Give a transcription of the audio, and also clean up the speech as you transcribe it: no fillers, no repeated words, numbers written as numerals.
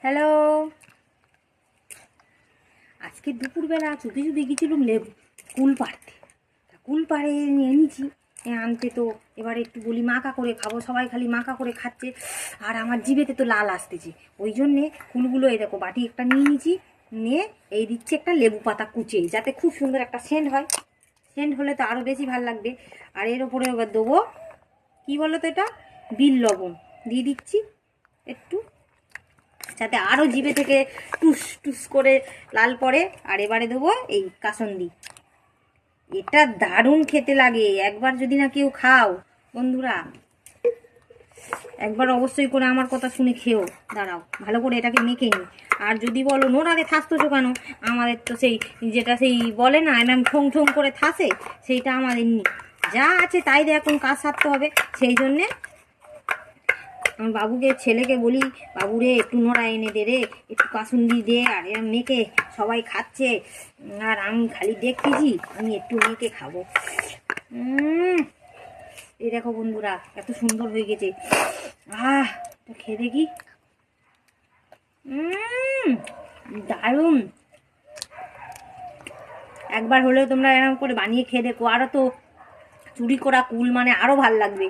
Hello, আজকে দুপুরবেলা চুপি চুপি গেছিলাম কুল পাড়তে। কুল পাড়ে এনেছি, আনতে তো এবারে একটু বলি মাখা করে খাবো, সবাই খালি মাখা করে খাচ্ছে আর আমার জিভেতে তো লাল আসতেছে। ওই জন্যে কুলগুলো এই দেখো বাটি একটা নিয়ে নিয়েছি, নিয়ে এই দিচ্ছি একটা লেবু পাতা কুচিয়ে, যাতে খুব সুন্দর একটা সেন্ট হয়। সেন্ট হলে তো আরও বেশি ভালো লাগবে। আর এর ওপরে এবার দেবো কী বলো তো, এটা বিল লবণ দিয়ে দিচ্ছি একটু, যাতে আরও জিভে থেকে টুস টুস করে লাল পড়ে। আর এবারে দেবো এই কাসুন্দি। এটা দারুণ খেতে লাগে, একবার যদি না কেউ খাও বন্ধুরা, একবার অবশ্যই করে আমার কথা শুনে খেও। দাঁড়াও ভালো করে এটাকে মেখে নিই। আর যদি বলো নোড়ারে থাসতো কেন, আমাদের তো সেই যেটা সেই বলে না এরকম ঠোং ঠোং করে থাসে, সেইটা আমাদের নি, যা আছে তাই দিয়ে এখন কাজ সারতে হবে। সেই জন্যে আমার বাবুকে ছেলেকে বলি, বাবুরে একটু নোড়া এনে দে রে, একটু কাসুন্দি দে, আর এরম মেখে সবাই খাচ্ছে আর আমি খালি দেখতেছি, আমি একটু মেখে খাবো। এই দেখো বন্ধুরা এত সুন্দর হয়ে গেছে। খেয়ে দেখি। দারুণ। একবার হলেও তোমরা এরকম করে বানিয়ে খেয়ে দেখো, আরো তো চুরি করা কুল মানে আরো ভাল লাগবে।